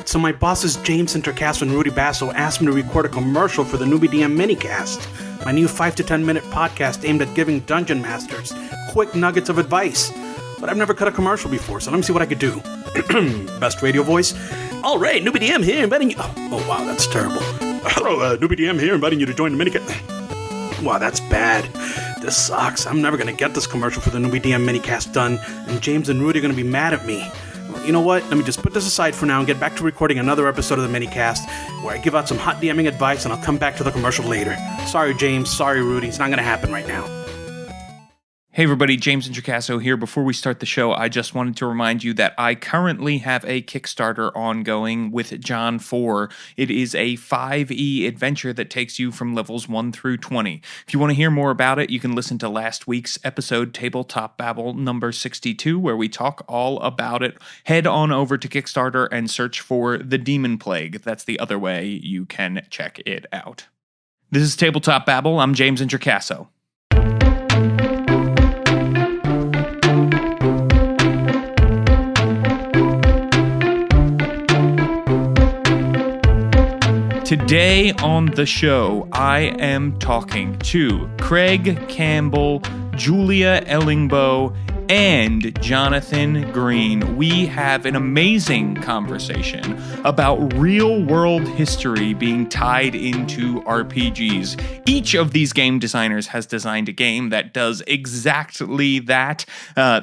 Alright, so my bosses James Introcaso and Rudy Basso asked me to record a commercial for the Newbie DM minicast, my new 5 to 10 minute podcast aimed at giving dungeon masters quick nuggets of advice. But I've never cut a commercial before, so let me see what I could do. Best radio voice. Alright, Newbie DM here, inviting you... Oh wow, that's terrible. Hello, Newbie DM here, inviting you to join the minicast. Wow, that's bad. This sucks. I'm never gonna get this commercial for the Newbie DM minicast done, and James and Rudy are gonna be mad at me. You know what? Let me just put this aside for now and get back to recording another episode of the minicast where I give out some hot DMing advice and I'll come back to the commercial later. Sorry, James. Sorry, Rudy. It's not going to happen right now. Hey everybody, James Introcaso here. Before we start the show, I just wanted to remind you that I currently have a Kickstarter ongoing with John 4. It is a 5e adventure that takes you from levels 1 through 20. If you want to hear more about it, you can listen to last week's episode, Tabletop Babble number 62, where we talk all about it. Head on over to Kickstarter and search for The Demon Plague. That's the other way you can check it out. This is Tabletop Babble. I'm James Introcaso. Today on the show, I am talking to Craig Campbell, Julia Ellingboe, and Jonathan Green. We have an amazing conversation about real-world history being tied into RPGs. Each of these game designers has designed a game that does exactly that.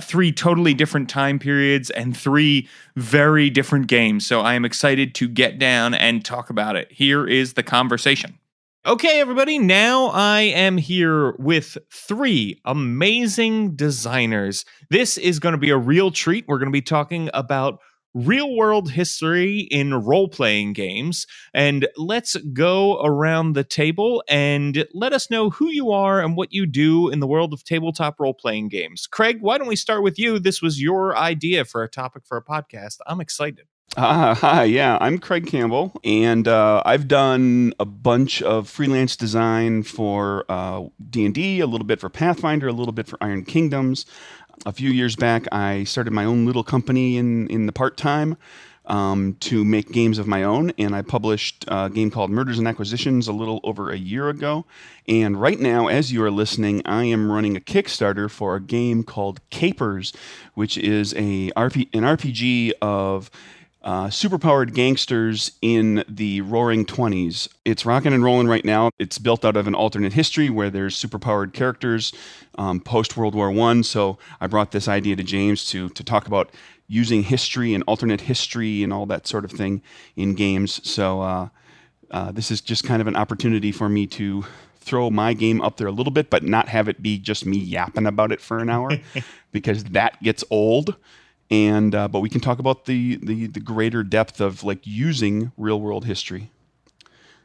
3 totally different time periods and 3 very different games. So I am excited to get down and talk about it. Here is the conversation. Okay, everybody, now I am here with 3 amazing designers. This is going to be a real treat. We're going to be talking about real-world history in role-playing games. And let's go around the table and let us know who you are and what you do in the world of tabletop role-playing games. Craig, why don't we start with you? This was your idea for a topic for a podcast. I'm excited. Hi, yeah, I'm Craig Campbell, and I've done a bunch of freelance design for D&D, a little bit for Pathfinder, a little bit for Iron Kingdoms. A few years back, I started my own little company in the part-time to make games of my own, and I published a game called Murders and Acquisitions a little over a year ago. And right now, as you are listening, I am running a Kickstarter for a game called Capers, which is an RPG of superpowered gangsters in the Roaring 20s. It's rocking and rolling right now. It's built out of an alternate history where there's superpowered characters post-World War I. So I brought this idea to James to talk about using history and alternate history and all that sort of thing in games. So this is just kind of an opportunity for me to throw my game up there a little bit, but not have it be just me yapping about it for an hour because that gets old. And but we can talk about the greater depth of like using real world history,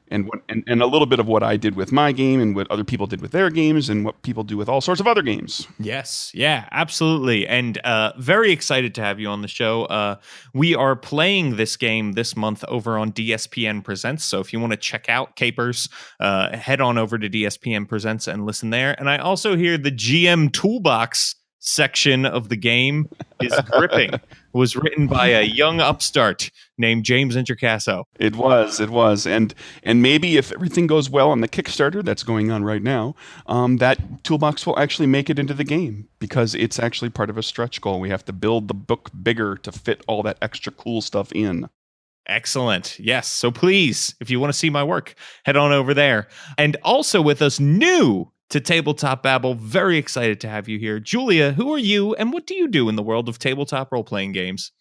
and a little bit of what I did with my game and what other people did with their games and what people do with all sorts of other games. Yes, yeah, absolutely, and very excited to have you on the show. We are playing this game this month over on DSPN Presents, so if you want to check out Capers, head on over to DSPN Presents and listen there. And I also hear the GM Toolbox section of the game is gripping. It was written by a young upstart named James Introcaso. It was, and maybe if everything goes well on the Kickstarter that's going on right now, that toolbox will actually make it into the game because it's actually part of a stretch goal. We have to build the book bigger to fit all that extra cool stuff in. Excellent. Yes. So please, if you want to see my work, head on over there. And also with us new to Tabletop Babble, very excited to have you here. Julia, who are you and what do you do in the world of tabletop role-playing games?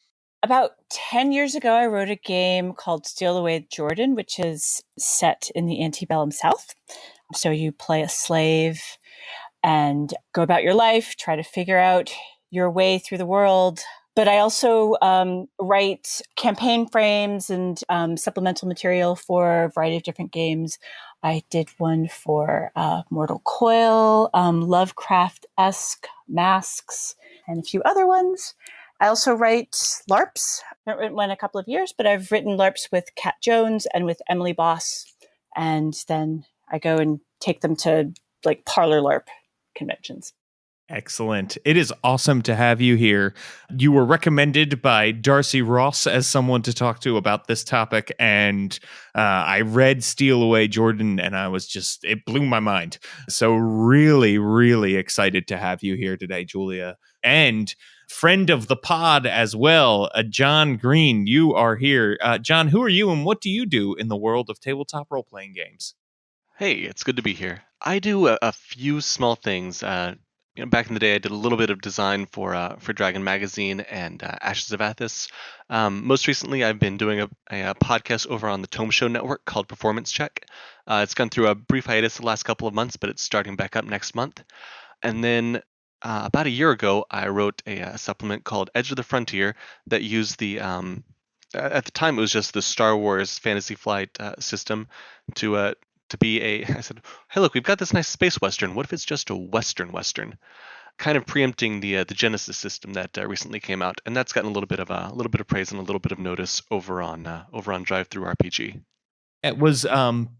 About 10 years ago, I wrote a game called Steal Away Jordan, which is set in the antebellum South. So you play a slave and go about your life, try to figure out your way through the world. But I also write campaign frames and supplemental material for a variety of different games. I did one for Mortal Coil, Lovecraft-esque Masks, and a few other ones. I also write LARPs. I haven't written one in a couple of years, but I've written LARPs with Kat Jones and with Emily Boss. And then I go and take them to like parlor LARP conventions. Excellent. It is awesome to have you here. You were recommended by Darcy Ross as someone to talk to about this topic, and I read Steal Away Jordan, and it blew my mind. So really, really excited to have you here today, Julia. And friend of the pod as well, John Green, you are here. John, who are you, and what do you do in the world of tabletop role-playing games? Hey, it's good to be here. I do a few small things. Back in the day, I did a little bit of design for Dragon Magazine and Ashes of Athos. Most recently, I've been doing a podcast over on the Tome Show Network called Performance Check. It's gone through a brief hiatus the last couple of months, but it's starting back up next month. And then about a year ago, I wrote a supplement called Edge of the Frontier that used the at the time it was just the Star Wars Fantasy Flight system to be I said, hey, look, we've got this nice space western. What if it's just a western? Kind of preempting the Genesis system that recently came out, and that's gotten a little bit of praise and a little bit of notice over on Drive Through RPG. It was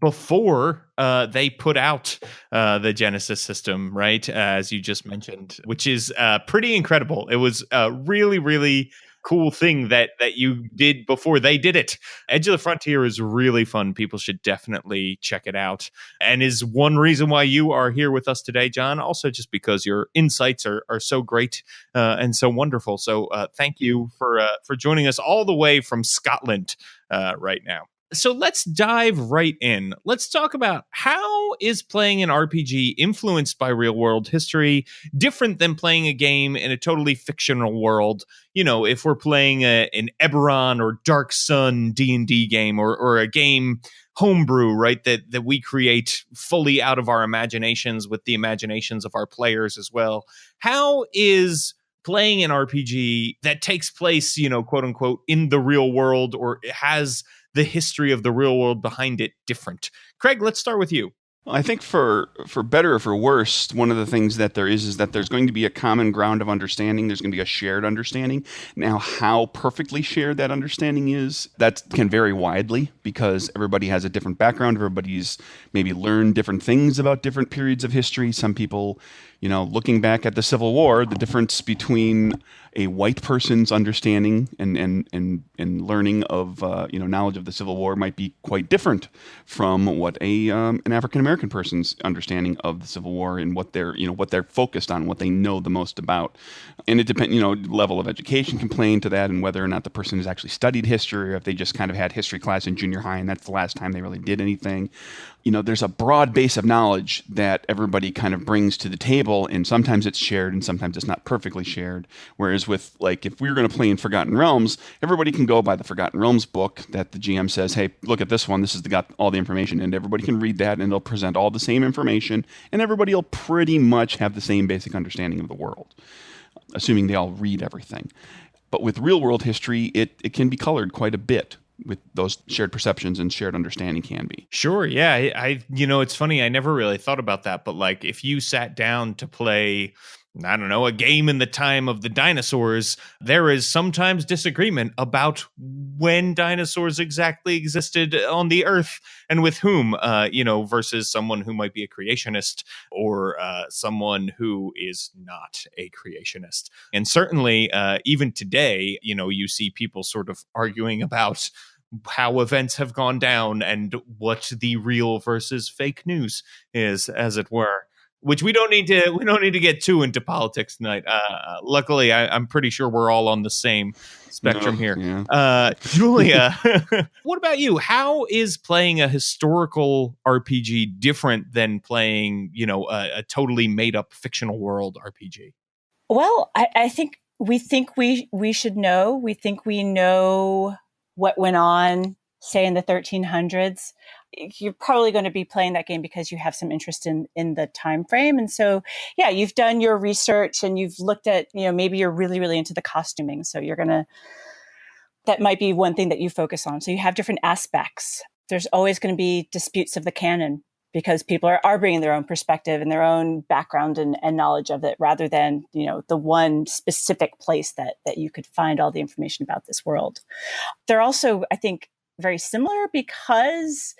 before they put out the Genesis system, right? As you just mentioned, which is pretty incredible. It was a really, really cool thing that you did before they did it. Edge of the Frontier is really fun. People should definitely check it out, and is one reason why you are here with us today, John. Also, just because your insights are so great and so wonderful. So thank you for joining us all the way from Scotland right now. So let's dive right in. Let's talk about how is playing an RPG influenced by real world history different than playing a game in a totally fictional world? You know, if we're playing an Eberron or Dark Sun D&D game or a game homebrew, right, that we create fully out of our imaginations with the imaginations of our players as well. How is playing an RPG that takes place, quote unquote, in the real world or has the history of the real world behind it different? Craig, let's start with you. I think for better or for worse, one of the things that there is that there's going to be a common ground of understanding. There's going to be a shared understanding. Now, how perfectly shared that understanding is, that can vary widely because everybody has a different background. Everybody's maybe learned different things about different periods of history. Some people, looking back at the Civil War, the difference between a white person's understanding and learning of knowledge of the Civil War might be quite different from what an African American person's understanding of the Civil War and what they're focused on, what they know the most about. And it depends, level of education can play into that, and whether or not the person has actually studied history, or if they just kind of had history class in junior high and that's the last time they really did anything. There's a broad base of knowledge that everybody kind of brings to the table, and sometimes it's shared and sometimes it's not perfectly shared. Whereas with, like, if we were going to play in Forgotten Realms, everybody can go by the Forgotten Realms book that the GM says, hey, look at this one, this has got all the information, and everybody can read that and they'll present all the same information, and everybody will pretty much have the same basic understanding of the world, assuming they all read everything. But with real world history, it can be colored quite a bit with those shared perceptions and shared understanding can be. Sure, yeah. It's funny, I never really thought about that, but like if you sat down to play, I don't know, a game in the time of the dinosaurs, there is sometimes disagreement about when dinosaurs exactly existed on the earth and with whom, versus someone who might be a creationist or someone who is not a creationist. And certainly, even today, you see people sort of arguing about how events have gone down and what the real versus fake news is, as it were. Which we don't need to get too into politics tonight. Luckily, I'm pretty sure we're all on the same spectrum here. Yeah. Julia, what about you? How is playing a historical RPG different than playing, a totally made up fictional world RPG? Well, I think we should know. We think we know what went on, say, in the 1300s. You're probably going to be playing that game because you have some interest in the time frame. And so, yeah, you've done your research and you've looked at, maybe you're really, really into the costuming. So that might be one thing that you focus on. So you have different aspects. There's always going to be disputes of the canon because people are bringing their own perspective and their own background and knowledge of it rather than, the one specific place that you could find all the information about this world. They're also, I think, very similar because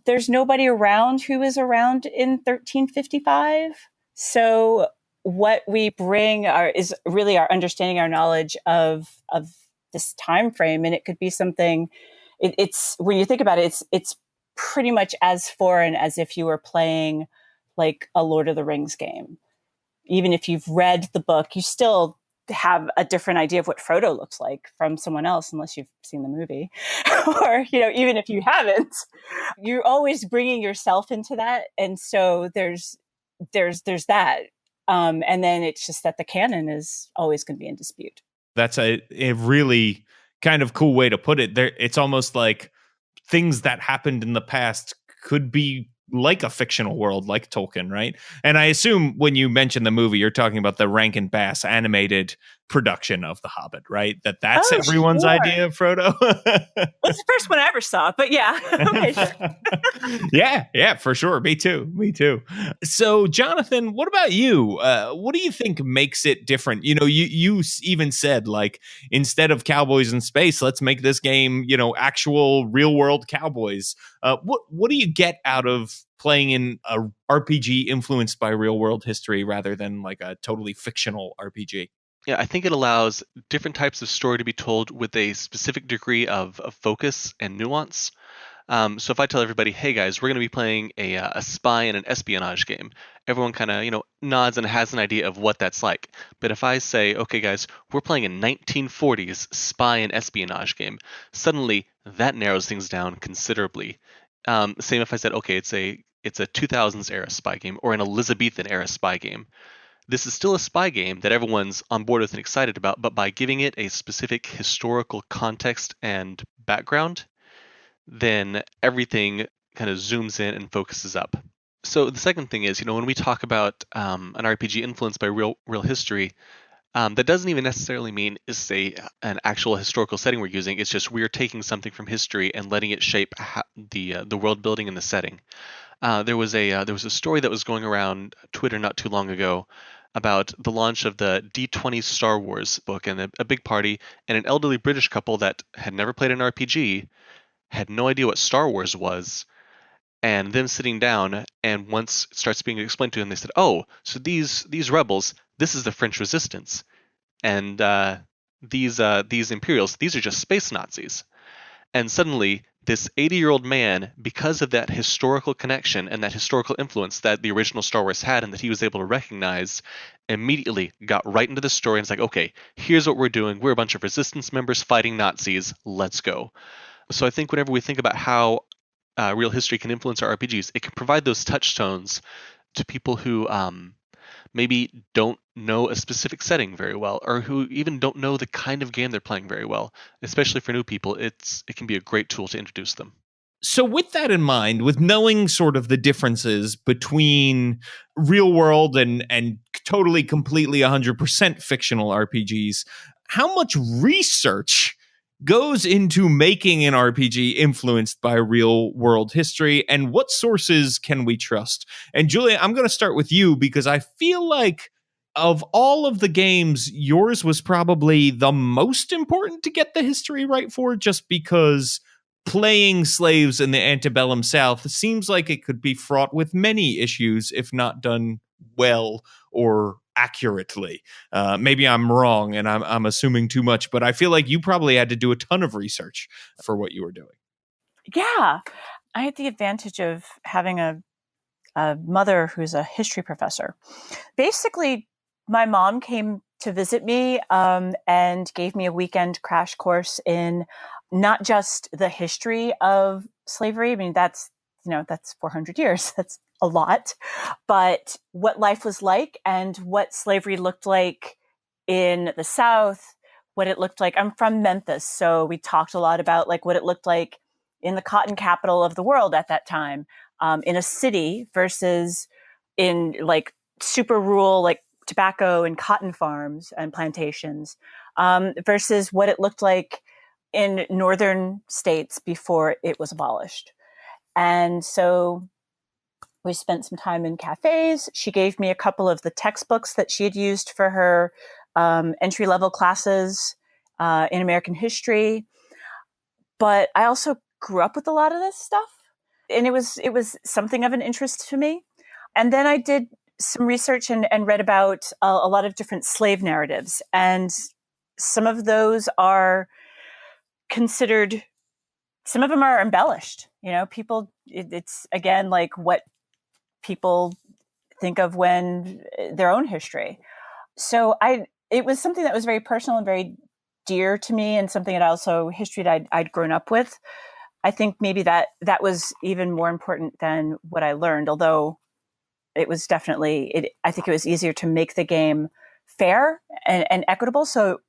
there's nobody around who was around in 1355. So what we bring is really our understanding, our knowledge of this time frame. And it could be something, it's when you think about it, it's pretty much as foreign as if you were playing like a Lord of the Rings game. Even if you've read the book, you still have a different idea of what Frodo looks like from someone else, unless you've seen the movie. Or, even if you haven't, you're always bringing yourself into that. And so there's that. And then it's just that the canon is always going to be in dispute. That's a really kind of cool way to put it. It's almost like things that happened in the past could be like a fictional world, like Tolkien, right? And I assume when you mention the movie, you're talking about the Rankin Bass animated production of The Hobbit, right? That's everyone's sure. idea of Frodo. Well, it's the first one I ever saw, but yeah. Okay, sure. Yeah, for sure. Me too. So, Jonathan, what about you? What do you think makes it different? You even said, like, instead of cowboys in space, let's make this game, actual real world cowboys. What do you get out of playing in a RPG influenced by real world history rather than like a totally fictional RPG? Yeah, I think it allows different types of story to be told with a specific degree of focus and nuance. So if I tell everybody, hey guys, we're going to be playing a spy and an espionage game, everyone kind of, nods and has an idea of what that's like. But if I say, okay guys, we're playing a 1940s spy and espionage game, suddenly that narrows things down considerably. Same if I said, okay, it's a 2000s era spy game or an Elizabethan era spy game. This is still a spy game that everyone's on board with and excited about, but by giving it a specific historical context and background, then everything kind of zooms in and focuses up. So the second thing is, when we talk about an RPG influenced by real history, that doesn't even necessarily mean it's an actual historical setting we're using. It's just we're taking something from history and letting it shape the world building and the setting. There was a story that was going around Twitter not too long ago about the launch of the D20 Star Wars book, and a big party, and an elderly British couple that had never played an RPG, had no idea what Star Wars was, and them sitting down, and once it starts being explained to them, they said, "Oh, so these rebels, this is the French Resistance, and these Imperials, these are just space Nazis." And suddenly, this 80-year-old man, because of that historical connection and that historical influence that the original Star Wars had and that he was able to recognize, immediately got right into the story and was like, okay, here's what we're doing. We're a bunch of resistance members fighting Nazis. Let's go. So I think whenever we think about how real history can influence our RPGs, it can provide those touchstones to people who maybe don't know a specific setting very well, or who even don't know the kind of game they're playing very well. Especially for new people, it can be a great tool to introduce them. So with that in mind, with knowing sort of the differences between real world and totally completely 100% fictional RPGs, how much research goes into making an RPG influenced by real world history, and what sources can we trust? And Julia, I'm going to start with you because I feel like of all of the games, yours was probably the most important to get the history right for, just because playing slaves in the antebellum South seems like it could be fraught with many issues if not done well or accurately. Maybe I'm wrong and I'm assuming too much, but I feel like you probably had to do a ton of research for what you were doing. Yeah. I had the advantage of having a mother who's a history professor. Basically, my mom came to visit me and gave me a weekend crash course in not just the history of slavery. I mean, that's 400 years. That's a lot. But what life was like and what slavery looked like in the South, what it looked like. I'm from Memphis, so we talked a lot about like what it looked like in the cotton capital of the world at that time, in a city versus in like super rural, like tobacco and cotton farms and plantations, versus what it looked like in northern states before it was abolished. And so we spent some time in cafes. She gave me a couple of the textbooks that she had used for her entry-level classes in American history. But I also grew up with a lot of this stuff, and it was something of an interest to me. And then I did some research and read about a lot of different slave narratives. And some of those are considered, some of them are embellished. People, it's again like what people think of when their own history. So it was something that was very personal and very dear to me, and something that also history that I'd grown up with. I think maybe that was even more important than what I learned, although it was definitely, I think it was easier to make the game fair and equitable. So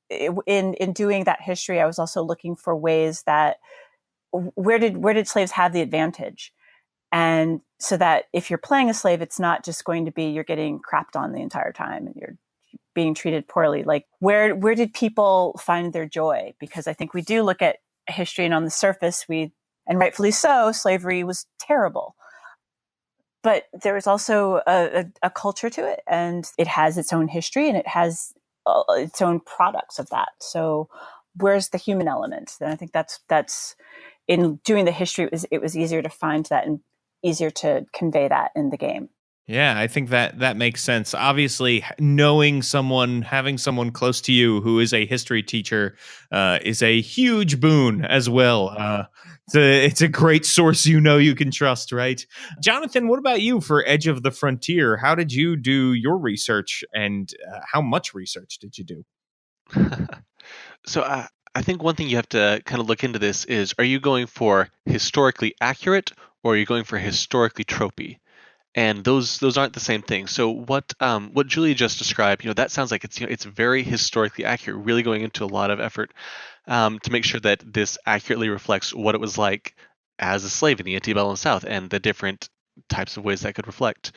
in doing that history, I was also looking for ways that where did slaves have the advantage? And so that if you're playing a slave, it's not just going to be you're getting crapped on the entire time and you're being treated poorly. Like where did people find their joy? Because I think we do look at history, and on the surface, and rightfully so, slavery was terrible. But there is also a culture to it, and it has its own history, and it has its own products of that. So where's the human element? And I think that's in doing the history, it was easier to find that and easier to convey that in the game. Yeah, I think that makes sense. Obviously, having someone close to you who is a history teacher is a huge boon as well. It's a great source you can trust, right? Jonathan, what about you for Edge of the Frontier? How did you do your research, and how much research did you do? So I think one thing you have to kind of look into this is, are you going for historically accurate, or are you going for historically tropey? And those aren't the same thing. So what Julia just described, that sounds like it's very historically accurate, really going into a lot of effort to make sure that this accurately reflects what it was like as a slave in the antebellum South and the different types of ways that could reflect.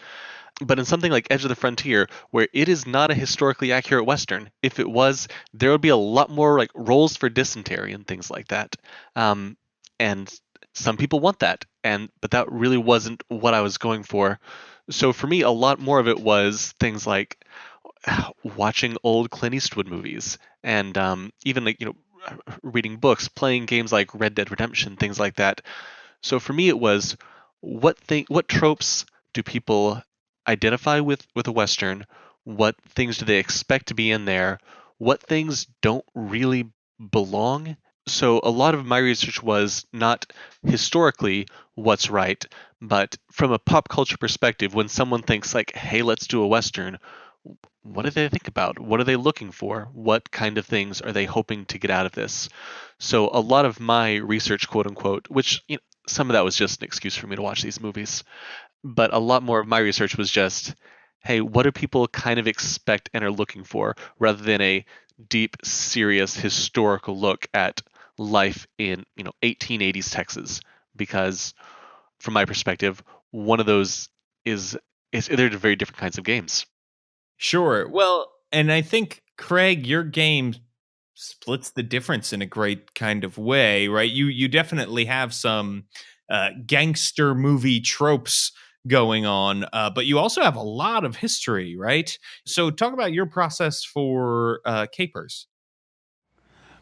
But in something like Edge of the Frontier, where it is not a historically accurate Western, if it was, there would be a lot more like roles for dysentery and things like that. And some people want that, but that really wasn't what I was going for. So for me, a lot more of it was things like watching old Clint Eastwood movies, and even reading books, playing games like Red Dead Redemption, things like that. So for me, it was what tropes do people identify with a Western? What things do they expect to be in there? What things don't really belong? So a lot of my research was not historically what's right, but from a pop culture perspective, when someone thinks like, hey, let's do a Western, what do they think about? What are they looking for? What kind of things are they hoping to get out of this? So a lot of my research, quote unquote, which some of that was just an excuse for me to watch these movies, but a lot more of my research was just, hey, what do people kind of expect and are looking for, rather than a deep, serious historical look at life in 1880s Texas? Because from my perspective, one of those is they're very different kinds of games. Sure. Well, and I think, Craig, your game splits the difference in a great kind of way, right? You definitely have some gangster movie tropes going on, but you also have a lot of history, right? So talk about your process for capers.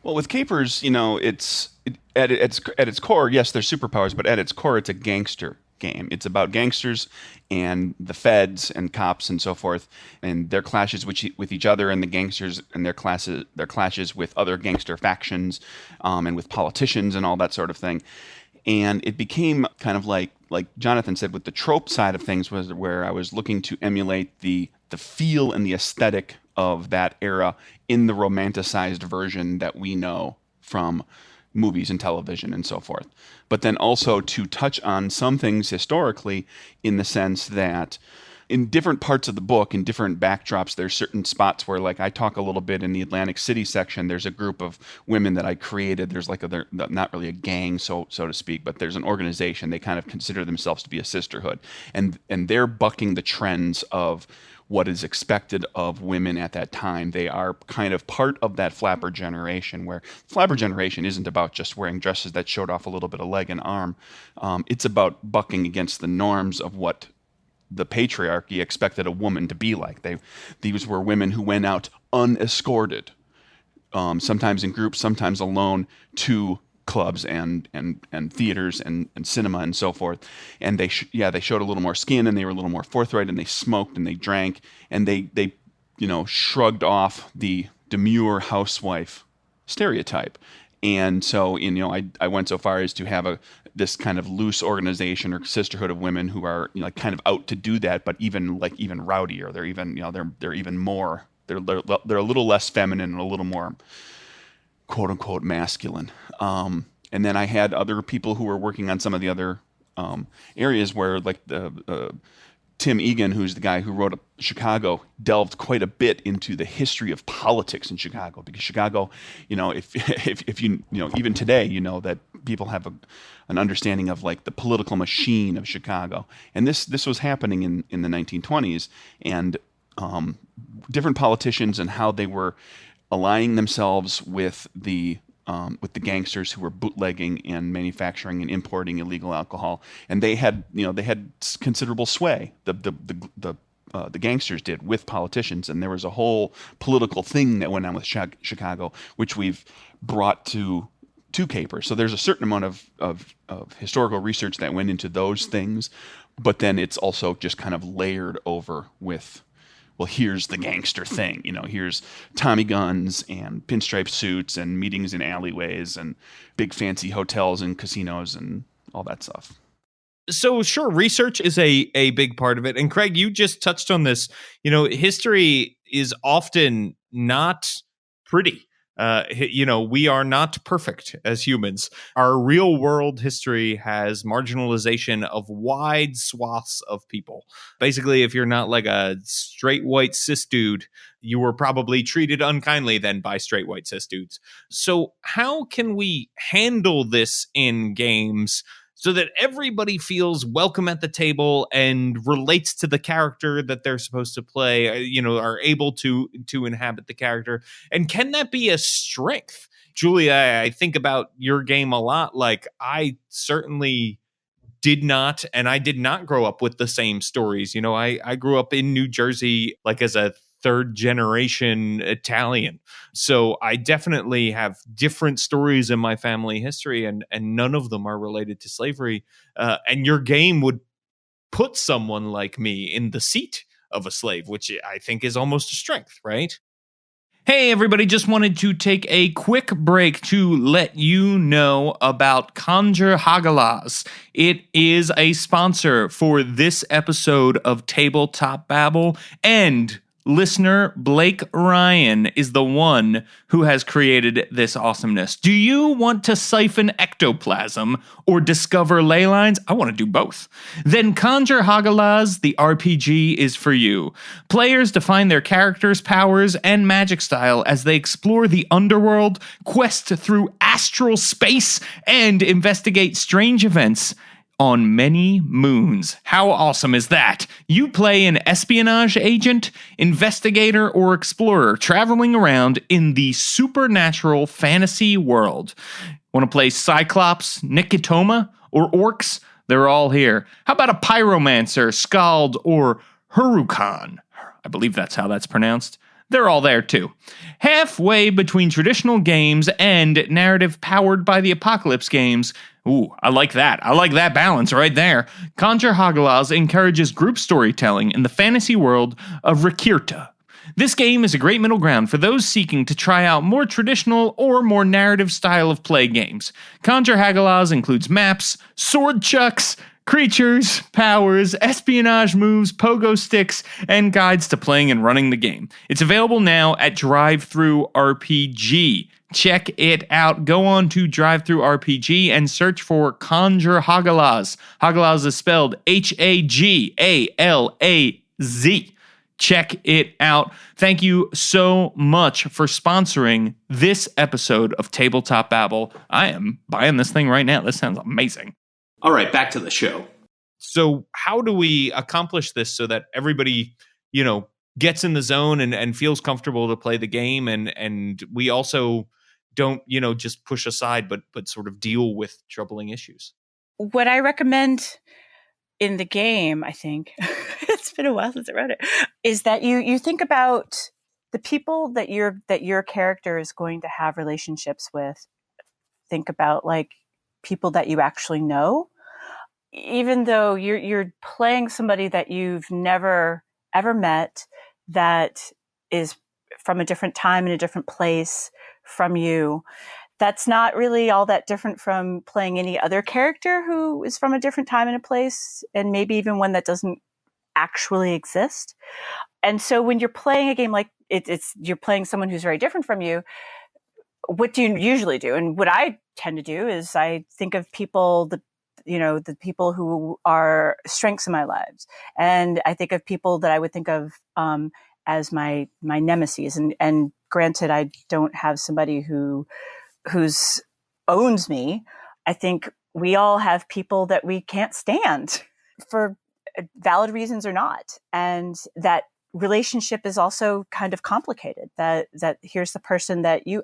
Well, with capers, at its core, yes, they're superpowers, but at its core, it's a gangster game. It's about gangsters and the feds and cops and so forth, and their clashes with each other, and the gangsters and their clashes with other gangster factions, and with politicians and all that sort of thing. And it became kind of like Jonathan said, with the trope side of things, was where I was looking to emulate the feel and the aesthetic of that era in the romanticized version that we know from movies and television and so forth. But then also to touch on some things historically, in the sense that in different parts of the book, in different backdrops, there's certain spots where, like, I talk a little bit in the Atlantic City section. There's a group of women that I created. There's they're not really a gang, so to speak, but there's an organization. They kind of consider themselves to be a sisterhood, and they're bucking the trends of what is expected of women at that time. They are kind of part of that flapper generation, where flapper generation isn't about just wearing dresses that showed off a little bit of leg and arm. It's about bucking against the norms of what the patriarchy expected a woman to be like. These were women who went out unescorted, sometimes in groups, sometimes alone, to clubs and theaters and cinema and so forth. And they showed a little more skin, and they were a little more forthright, and they smoked and they drank, and they shrugged off the demure housewife stereotype. And so, I went so far as to have this kind of loose organization or sisterhood of women who are kind of out to do that, but even rowdier. They're even they're even more. They're a little less feminine and a little more quote unquote masculine. And then I had other people who were working on some of the other areas where, like the Tim Egan, who's the guy who wrote Chicago, delved quite a bit into the history of politics in Chicago, because Chicago, if you even today, that people have an understanding of like the political machine of Chicago, and this was happening in the 1920s, and different politicians and how they were aligning themselves with the gangsters who were bootlegging and manufacturing and importing illegal alcohol, and they had considerable sway. The gangsters did with politicians, and there was a whole political thing that went on with Chicago, which we've brought to Capers. So there's a certain amount of historical research that went into those things, but then it's also just kind of layered over with, well, here's the gangster thing. Here's Tommy guns and pinstripe suits and meetings in alleyways and big fancy hotels and casinos and all that stuff. So sure, research is a big part of it. And Craig, you just touched on this. History is often not pretty. We are not perfect as humans. Our real world history has marginalization of wide swaths of people. Basically, if you're not like a straight white cis dude, you were probably treated unkindly then by straight white cis dudes. So how can we handle this in games so that everybody feels welcome at the table and relates to the character that they're supposed to play, are able to inhabit the character? And can that be a strength? Julia, I think about your game a lot. Like, I certainly did not grow up with the same stories. I grew up in New Jersey, like as a third generation Italian. So I definitely have different stories in my family history, and none of them are related to slavery. And your game would put someone like me in the seat of a slave, which I think is almost a strength, right? Hey, everybody, just wanted to take a quick break to let you know about Conjure Hagalaz. It is a sponsor for this episode of Tabletop Babble, and listener Blake Ryan is the one who has created this awesomeness. Do you want to siphon ectoplasm or discover ley lines? I want to do both. Then Conjure Hagalaz, the RPG, is for you. Players define their characters' powers and magic style as they explore the underworld, quest through astral space, and investigate strange events on many moons. How awesome is that? You play an espionage agent, investigator, or explorer traveling around in the supernatural fantasy world. Want to play Cyclops, Nikitoma, or orcs? They're all here. How about a pyromancer, skald, or Hurukan? I believe that's how that's pronounced. They're all there too. Halfway between traditional games and narrative powered by the apocalypse games. Ooh, I like that. I like that balance right there. Conjure Hagalaz encourages group storytelling in the fantasy world of Rikirta. This game is a great middle ground for those seeking to try out more traditional or more narrative style of play games. Conjure Hagalaz includes maps, sword chucks, creatures, powers, espionage moves, pogo sticks, and guides to playing and running the game. It's available now at Drive-Thru RPG. Check it out. Go on to Drive-Thru RPG and search for Conjure Hagalaz. Hagalaz is spelled Hagalaz. Check it out. Thank you so much for sponsoring this episode of Tabletop Babble. I am buying this thing right now. This sounds amazing. All right, back to the show. So how do we accomplish this so that everybody, gets in the zone and feels comfortable to play the game, and we also don't, just push aside, but sort of deal with troubling issues? What I recommend in the game, I think, it's been a while since I read it, is that you think about the people that your character is going to have relationships with think about like people that you actually know, even though you're playing somebody that you've never ever met, that is from a different time and a different place from you. That's not really all that different from playing any other character who is from a different time and a place, and maybe even one that doesn't actually exist. And so when you're playing a game like it's you're playing someone who's very different from you, what do you usually do? And what I tend to do is I think of people, the people who are strengths in my lives, and I think of people that I would think of as my nemesis. And granted, I don't have somebody who's owns me. I think we all have people that we can't stand for valid reasons or not, and that relationship is also kind of complicated. That here's the person that you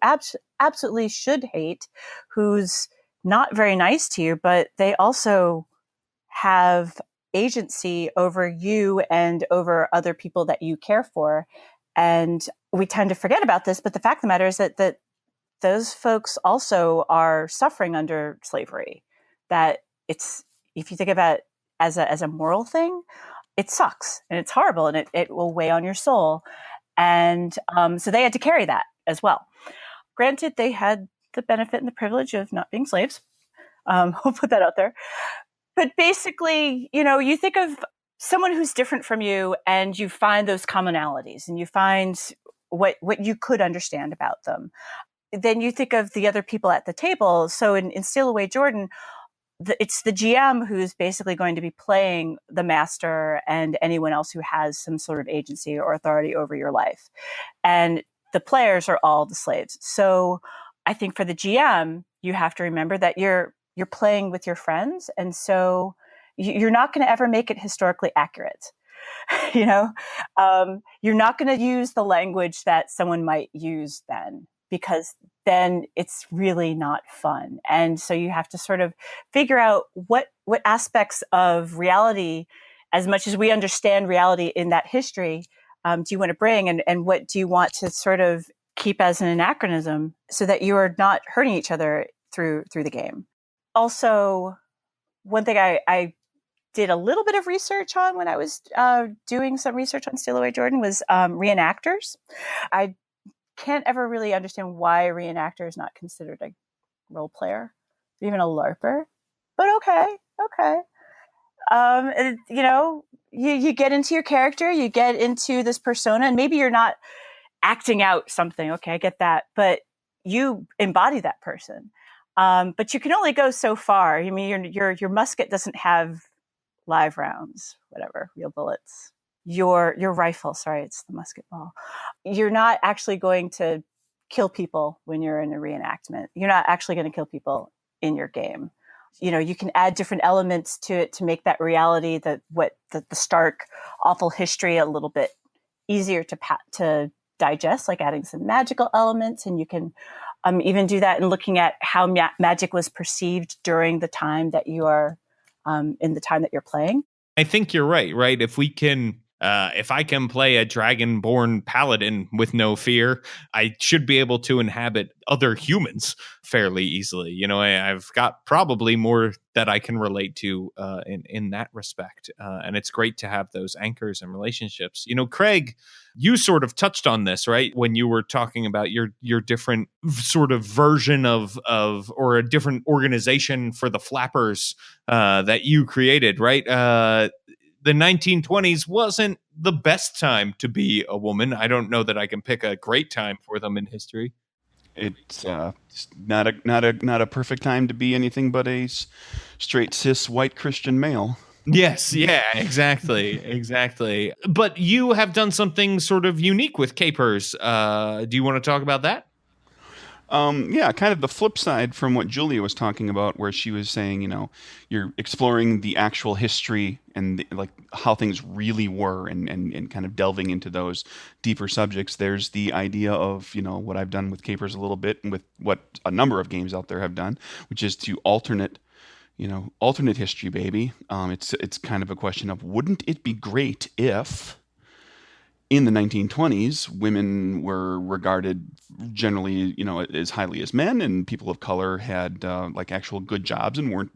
absolutely should hate, who's not very nice to you, but they also have agency over you and over other people that you care for. And we tend to forget about this, but the fact of the matter is that those folks also are suffering under slavery. That it's, if you think about it as a moral thing, it sucks and it's horrible and it will weigh on your soul. And so they had to carry that as well. Granted, they had the benefit and the privilege of not being slaves. I'll put that out there. But basically, you think of someone who's different from you and you find those commonalities and you find what you could understand about them. Then you think of the other people at the table. So in Steal Away Jordan, it's the GM who's basically going to be playing the master and anyone else who has some sort of agency or authority over your life. And the players are all the slaves. So I think for the GM, you have to remember that you're playing with your friends. And so you're not going to ever make it historically accurate. You're not going to use the language that someone might use then, because then it's really not fun. And so you have to sort of figure out what aspects of reality, as much as we understand reality in that history, do you want to bring, and what do you want to sort of keep as an anachronism so that you are not hurting each other through the game. Also, one thing I did a little bit of research on when I was doing some research on Steal Away Jordan was reenactors. I can't ever really understand why a reenactor is not considered a role player, even a LARPer. But okay. You get into your character, you get into this persona, and maybe you're not acting out something. Okay, I get that, but you embody that person. But you can only go so far. I mean, your musket doesn't have live rounds, whatever, real bullets. Your rifle, sorry, it's the musket ball. You're not actually going to kill people when you're in a reenactment. You're not actually going to kill people in your game. You can add different elements to it to make that reality, the stark, awful history a little bit easier to digest, like adding some magical elements. And you can even do that in looking at how magic was perceived during the time that you are in the time that you're playing. I think you're right? If I can play a dragonborn paladin with no fear, I should be able to inhabit other humans fairly easily. I've got probably more that I can relate to in that respect. And it's great to have those anchors and relationships. Craig, you sort of touched on this, right? When you were talking about your different sort of version of or a different organization for the flappers that you created, right? The 1920s wasn't the best time to be a woman. I don't know that I can pick a great time for them in history. It's not a perfect time to be anything but a straight cis white Christian male. Yes, yeah, exactly. But you have done something sort of unique with capers. Do you want to talk about that? Yeah, kind of the flip side from what Julia was talking about, where she was saying, you're exploring the actual history and like how things really were, and kind of delving into those deeper subjects. There's the idea of, what I've done with Capers a little bit, and with what a number of games out there have done, which is to alternate history, baby. It's kind of a question of, wouldn't it be great if in the 1920s, women were regarded generally, as highly as men, and people of color had like actual good jobs and weren't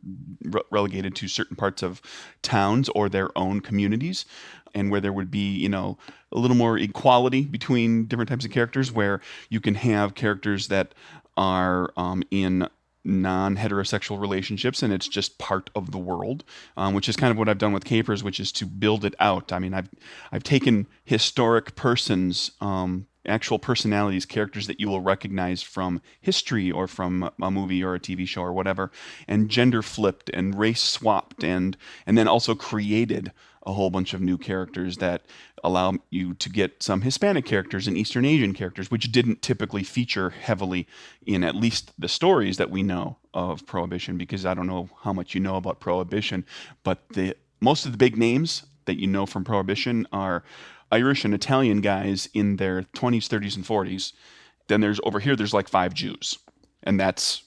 relegated to certain parts of towns or their own communities, and where there would be, a little more equality between different types of characters, where you can have characters that are in non-heterosexual relationships and it's just part of the world, which is kind of what I've done with Capers, which is to build it out. I mean, I've taken historic persons, actual personalities, characters that you will recognize from history or from a movie or a TV show or whatever, and gender flipped and race swapped, and then also created a whole bunch of new characters that allow you to get some Hispanic characters and Eastern Asian characters, which didn't typically feature heavily in at least the stories that we know of Prohibition, because I don't know how much you know about Prohibition, but most of the big names that you know from Prohibition are Irish and Italian guys in their 20s, 30s, and 40s. Then there's like 5 Jews, and that's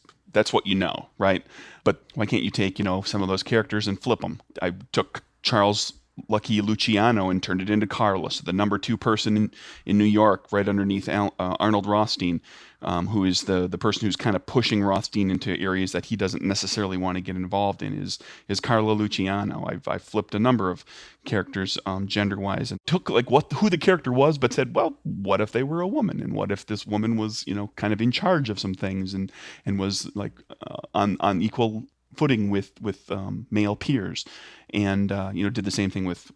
what you know, right? But why can't you take, some of those characters and flip them? I took Charles Lucky Luciano and turned it into Carlos, the number 2 person in New York, right underneath Arnold Rothstein, who is the person who's kind of pushing Rothstein into areas that he doesn't necessarily want to get involved in, is Carlo Luciano. I flipped a number of characters gender-wise and took like who the character was, but said, well, what if they were a woman? And what if this woman was, kind of in charge of some things and was like on equal footing with male peers, and did the same thing with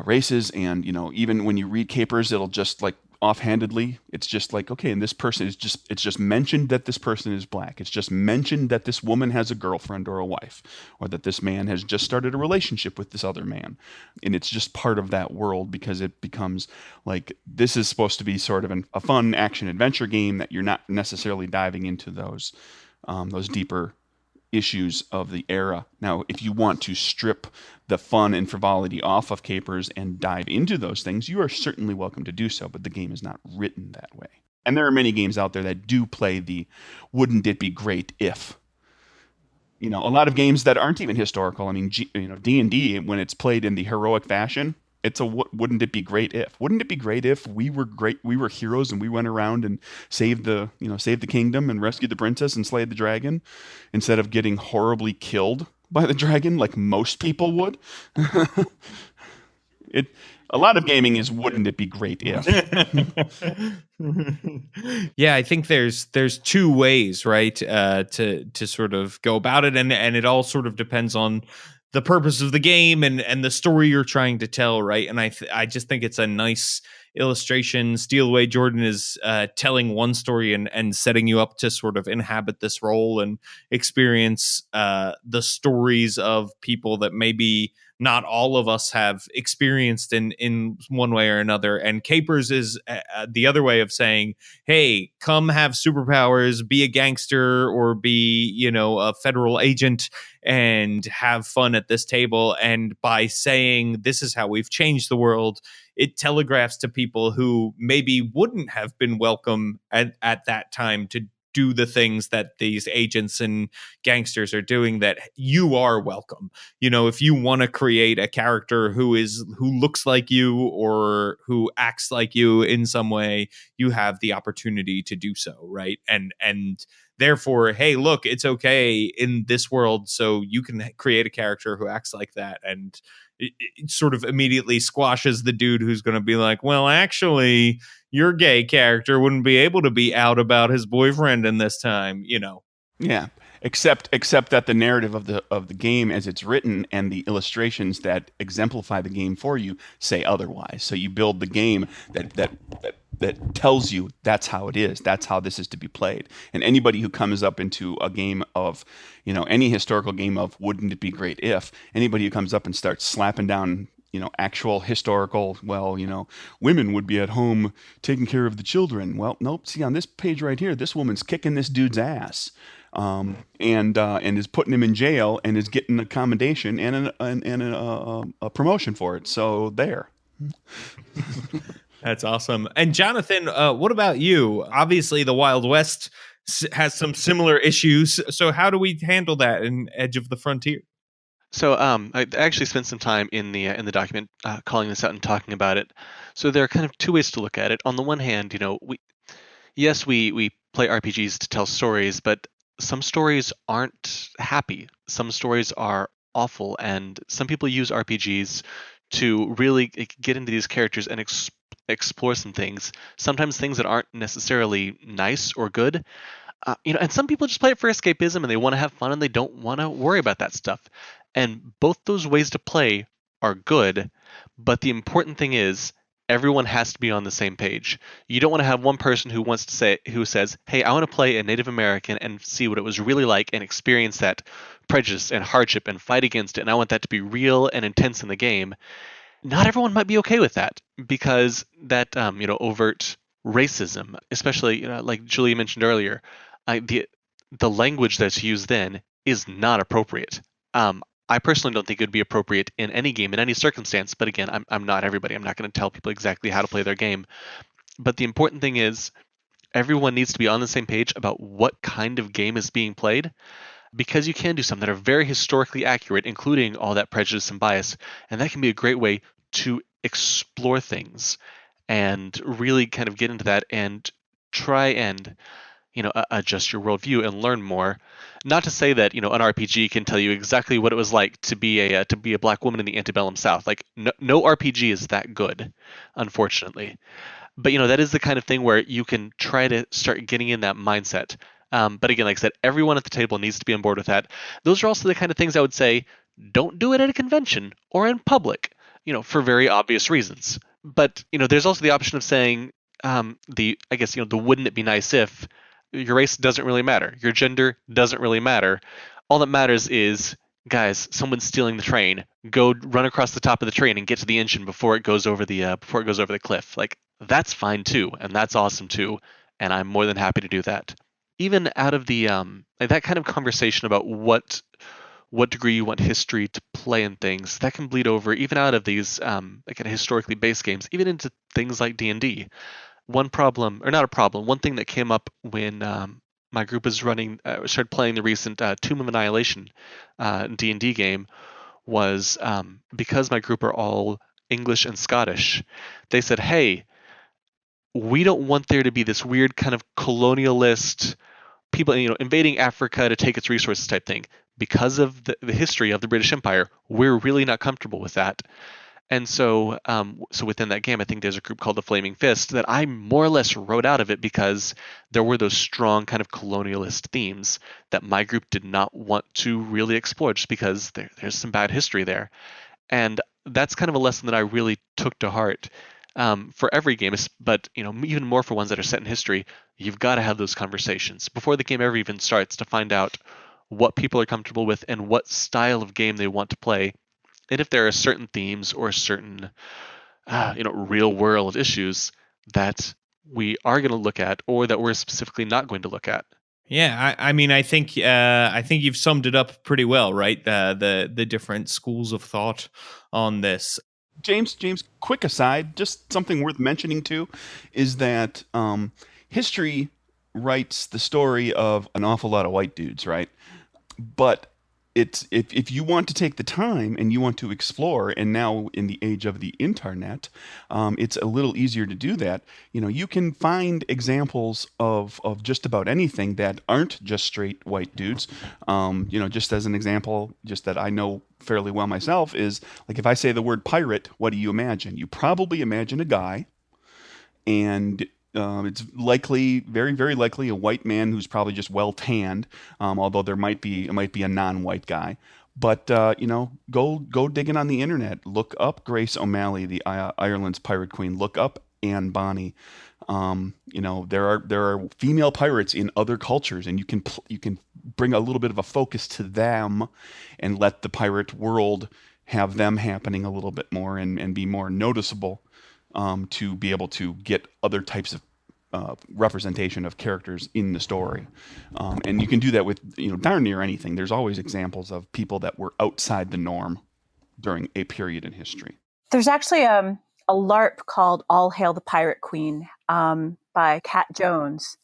races, and even when you read Capers, it'll just like offhandedly, it's just like, okay, and this person it's just mentioned that this person is black. It's just mentioned that this woman has a girlfriend or a wife, or that this man has just started a relationship with this other man, and it's just part of that world, because it becomes like this is supposed to be sort of a fun action adventure game that you're not necessarily diving into those deeper issues of the era. Now, if you want to strip the fun and frivolity off of Capers and dive into those things, you are certainly welcome to do so, but the game is not written that way. And there are many games out there that do play the wouldn't it be great if. A lot of games that aren't even historical. I mean, D&D, when it's played in the heroic fashion, it's wouldn't it be great if? Wouldn't it be great if we were heroes and we went around and saved the kingdom and rescued the princess and slayed the dragon, instead of getting horribly killed by the dragon like most people would? A lot of gaming is wouldn't it be great if. Yeah, I think there's 2 ways, right, to sort of go about it, and it all sort of depends on the purpose of the game and the story you're trying to tell, right? And I just think it's a nice illustration. Steal Away Jordan is telling one story and setting you up to sort of inhabit this role and experience the stories of people that maybe not all of us have experienced in one way or another. And Capers is the other way of saying, hey, come have superpowers, be a gangster, or be, a federal agent, and have fun at this table. And by saying this is how we've changed the world, it telegraphs to people who maybe wouldn't have been welcome at that time to do the things that these agents and gangsters are doing, that you are welcome. If you want to create a character who looks like you or who acts like you in some way, you have the opportunity to do so, right? And therefore, hey, look, it's okay in this world, so you can create a character who acts like that. And it sort of immediately squashes the dude who's going to be like, well, actually, your gay character wouldn't be able to be out about his boyfriend in this time, Yeah, except that the narrative of the game as it's written and the illustrations that exemplify the game for you say otherwise. So you build the game that tells you that's how it is. That's how this is to be played. And anybody who comes up into a game of, any historical game of wouldn't it be great if, anybody who comes up and starts slapping down, actual historical, women would be at home taking care of the children. Well, nope. See, on this page right here, this woman's kicking this dude's ass. And is putting him in jail and is getting a commendation and a promotion for it. So there. That's awesome. And Jonathan, what about you? Obviously, the Wild West has some similar issues. So how do we handle that in Edge of the Frontier? So I actually spent some time in the document calling this out and talking about it. So there are kind of two ways to look at it. On the one hand, we play RPGs to tell stories, but some stories aren't happy. Some stories are awful, and some people use RPGs to really get into these characters and explore some things. Sometimes things that aren't necessarily nice or good. And some people just play it for escapism and they want to have fun and they don't want to worry about that stuff. And both those ways to play are good, but the important thing is everyone has to be on the same page. You don't want to have one person who says, "Hey, I want to play a Native American and see what it was really like and experience that prejudice and hardship and fight against it, and I want that to be real and intense in the game." Not everyone might be okay with that because that overt racism, especially like Julia mentioned earlier, the language that's used then is not appropriate. I personally don't think it would be appropriate in any game in any circumstance. But again, I'm not everybody. I'm not going to tell people exactly how to play their game. But the important thing is everyone needs to be on the same page about what kind of game is being played because you can do some that are very historically accurate, including all that prejudice and bias, and that can be a great way to explore things and really kind of get into that and try and adjust your worldview and learn more. Not to say that an RPG can tell you exactly what it was like to be a black woman in the antebellum South. Like no RPG is that good, unfortunately. But that is the kind of thing where you can try to start getting in that mindset. But again, like I said, everyone at the table needs to be on board with that. Those are also the kind of things I would say don't do it at a convention or in public, for very obvious reasons. But there's also the option of saying the wouldn't it be nice if your race doesn't really matter, your gender doesn't really matter. All that matters is guys, someone's stealing the train. Go run across the top of the train and get to the engine before it goes over the cliff. Like that's fine too, and that's awesome too, and I'm more than happy to do that. Even out of the like that kind of conversation about what degree you want history to play in things, that can bleed over even out of these like kind of historically based games, even into things like D&D. One problem, or not a problem, one thing that came up when my group was started playing the recent Tomb of Annihilation D&D game was because my group are all English and Scottish. They said, "Hey, we don't want there to be this weird kind of colonialist people, invading Africa to take its resources type thing. Because of the history of the British Empire, we're really not comfortable with that." And so within that game, I think there's a group called the Flaming Fist that I more or less wrote out of it because there were those strong kind of colonialist themes that my group did not want to really explore just because there's some bad history there. And that's kind of a lesson that I really took to heart for every game, but even more for ones that are set in history. You've got to have those conversations before the game ever even starts to find out what people are comfortable with and what style of game they want to play, and if there are certain themes or certain real world issues that we are going to look at or that we're specifically not going to look at. Yeah, I mean, I think you've summed it up pretty well, right? The different schools of thought on this. James, quick aside, just something worth mentioning too, is that history writes the story of an awful lot of white dudes, right? But it's if you want to take the time and you want to explore, and now in the age of the internet, it's a little easier to do that. You can find examples of just about anything that aren't just straight white dudes. Just as an example, just that I know fairly well myself is like if I say the word pirate, what do you imagine? You probably imagine a guy, and it's likely, very, very likely, a white man who's probably just well tanned. Although it might be a non-white guy. But go digging on the internet. Look up Grace O'Malley, the Ireland's pirate queen. Look up Anne Bonny. There are female pirates in other cultures, and you can bring a little bit of a focus to them, and let the pirate world have them happening a little bit more and be more noticeable. To be able to get other types of representation of characters in the story. And you can do that with darn near anything. There's always examples of people that were outside the norm during a period in history. There's actually a LARP called All Hail the Pirate Queen by Kat Jones.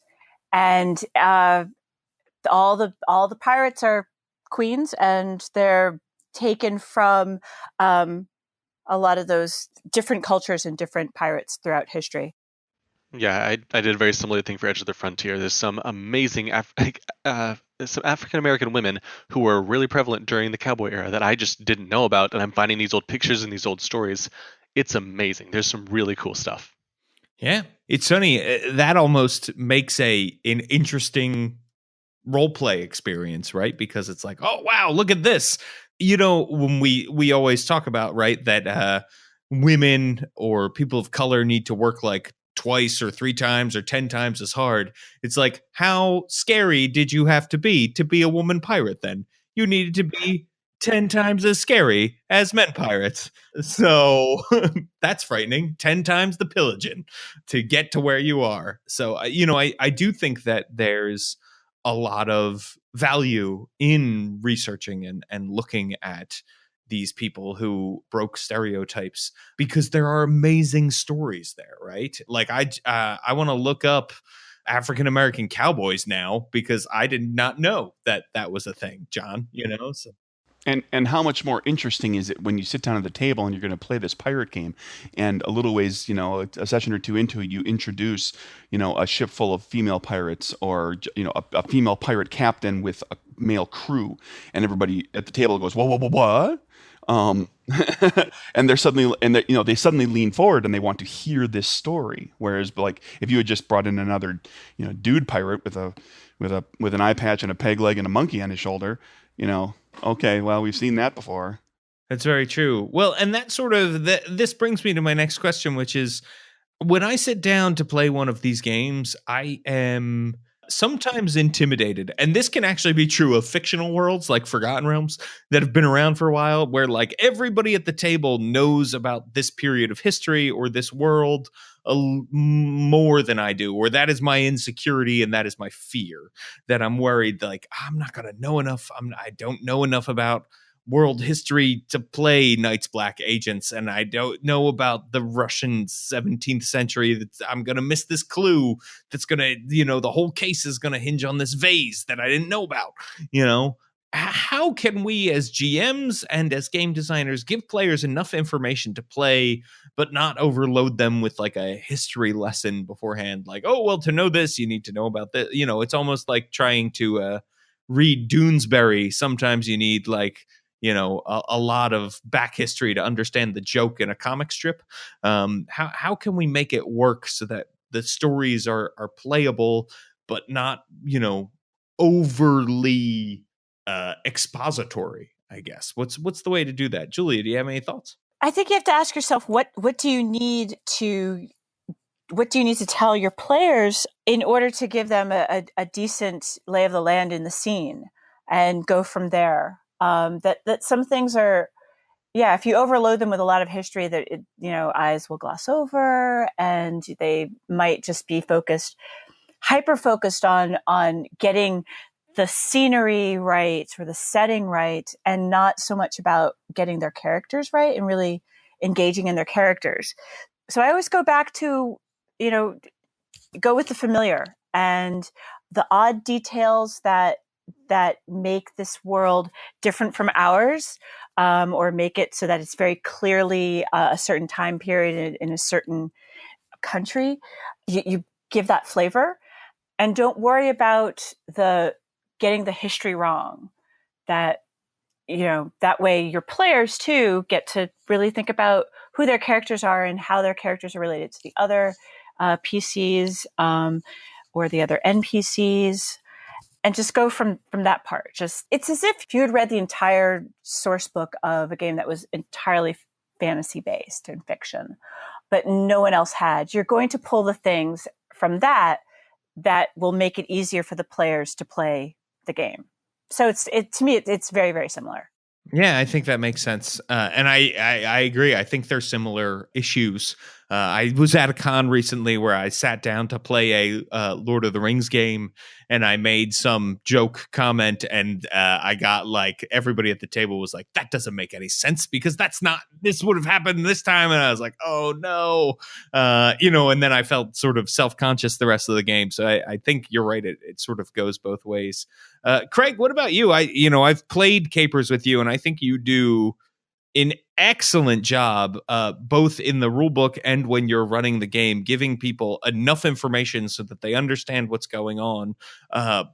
And all the pirates are queens, and they're taken from a lot of those different cultures and different pirates throughout history. Yeah, I did a very similar thing for Edge of the Frontier. There's some amazing some African American women who were really prevalent during the cowboy era that I just didn't know about, and I'm finding these old pictures and these old stories. It's amazing. There's some really cool stuff. Yeah, it's funny. That almost makes an interesting role play experience, right? Because it's like, oh wow, look at this. When we always talk about, right, that women or people of color need to work like twice or three times or 10 times as hard. It's like, how scary did you have to be a woman pirate then? You needed to be 10 times as scary as men pirates. So that's frightening. 10 times the pillaging to get to where you are. So, I do think that there's a lot of value in researching and looking at these people who broke stereotypes, because there are amazing stories there, right? Like I want to look up African American cowboys now because I did not know that that was a thing, John, so. And how much more interesting is it when you sit down at the table and you're going to play this pirate game, and a little ways, a session or two into it, you introduce, a ship full of female pirates, or a female pirate captain with a male crew, and everybody at the table goes, whoa, whoa, whoa, what? And they suddenly lean forward and they want to hear this story. Whereas, like, if you had just brought in another, dude pirate with an eye patch and a peg leg and a monkey on his shoulder, okay, well, we've seen that before. That's very true. Well, and that sort of this brings me to my next question, which is, when I sit down to play one of these games, I am sometimes intimidated. And this can actually be true of fictional worlds like Forgotten Realms that have been around for a while, where like everybody at the table knows about this period of history or this world more than I do, or that is my insecurity and that is my fear, that I'm worried like I'm not going to know enough. I don't know enough about world history to play Night's Black Agents, and I don't know about the Russian 17th century. That I'm going to miss this clue that's going to, the whole case is going to hinge on this vase that I didn't know about. How can we as GMs and as game designers give players enough information to play, but not overload them with like a history lesson beforehand? Like, oh, well, to know this, you need to know about this. It's almost like trying to read Doonesbury. Sometimes you need like, a lot of back history to understand the joke in a comic strip. How can we make it work so that the stories are playable, but not, overly expository, I guess? What's the way to do that? Julia, do you have any thoughts? I think you have to ask yourself, what do you need to tell your players in order to give them a decent lay of the land in the scene, and go from there. That some things are, if you overload them with a lot of history, that eyes will gloss over, and they might just be hyper focused on getting the scenery right or the setting right, and not so much about getting their characters right and really engaging in their characters. So I always go back to, go with the familiar and the odd details that make this world different from ours, or make it so that it's very clearly a certain time period in a certain country. You give that flavor, and don't worry about getting the history wrong. That way your players too get to really think about who their characters are and how their characters are related to the other PCs, or the other NPCs, and just go from that part. It's as if you had read the entire source book of a game that was entirely fantasy based and fiction, but no one else had. You're going to pull the things from that will make it easier for the players to play the game. So to me, it's very, very similar. Yeah, I think that makes sense. And I agree. I think they're similar issues. I was at a con recently where I sat down to play a Lord of the Rings game, and I made some joke comment, and I got like everybody at the table was like, "That doesn't make any sense because that's not this would have happened this time," and I was like, "Oh no," and then I felt sort of self-conscious the rest of the game. So I think you're right; it sort of goes both ways. Craig, what about you? I've played Capers with you, and I think you do an excellent job, both in the rule book and when you're running the game, giving people enough information so that they understand what's going on,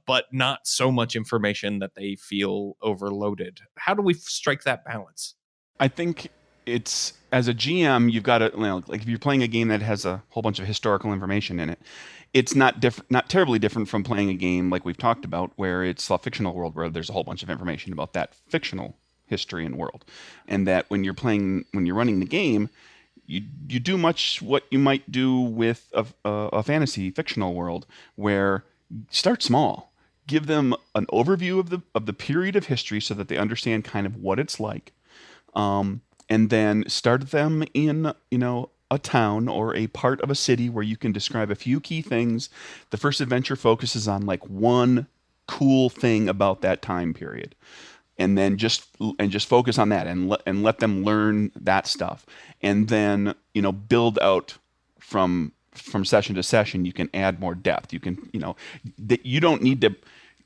but not so much information that they feel overloaded. How do we strike that balance? I think it's, as a GM, you've got to, like if you're playing a game that has a whole bunch of historical information in it, it's not terribly different from playing a game like we've talked about, where it's a fictional world where there's a whole bunch of information about that fictional history and world, and that when you're running the game, you do much what you might do with a fantasy fictional world, where start small, give them an overview of the period of history so that they understand kind of what it's like, and then start them in a town or a part of a city where you can describe a few key things. The first adventure focuses on like one cool thing about that time period, and then just focus on that and let them learn that stuff, and then build out from session to session. You can add more depth. You can you don't need